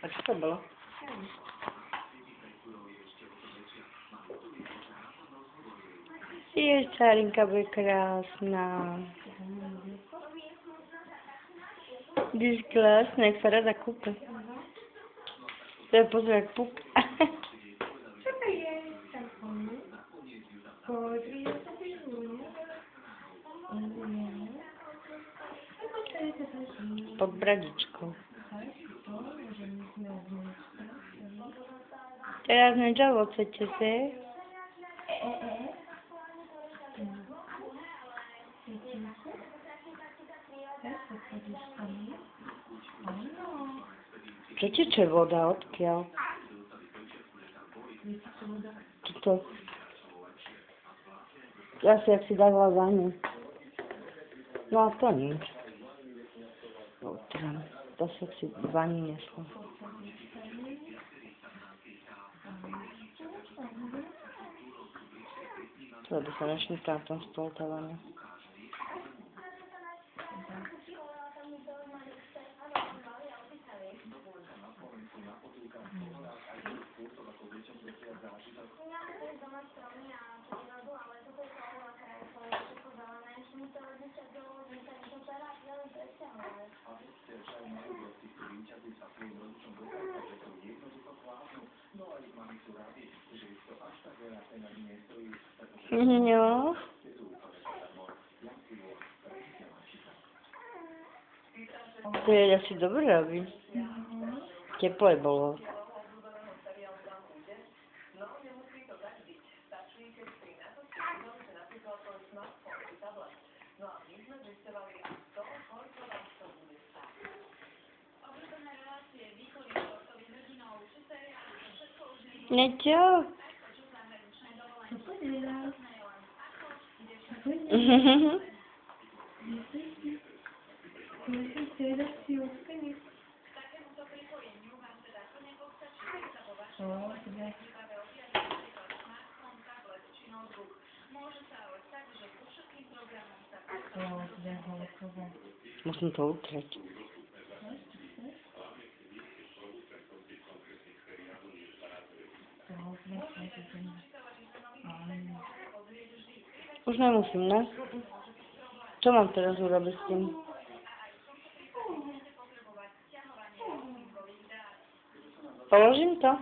A čo to bolo? Ježčárinka bude krásna. Když krásne, jak sa rada kúpe. To je pozor, jak puk. Čo to je? Pozri, ja sa vyžujem. Pod bradičkou. Teraz niečo chcete si? Čo teče voda? Odkiaľ? Tuto. Asi jak si dávala vaňu. No a to nič. To si jak si vaňu nesla. To by sa nešmyká v tom spoltovaní. Jo. To je asi dobré, aby teplé bolo. Niečo? Musím to utrieť. Už nemusím, ne? Čo mám teraz urobiť s tým? Položím to?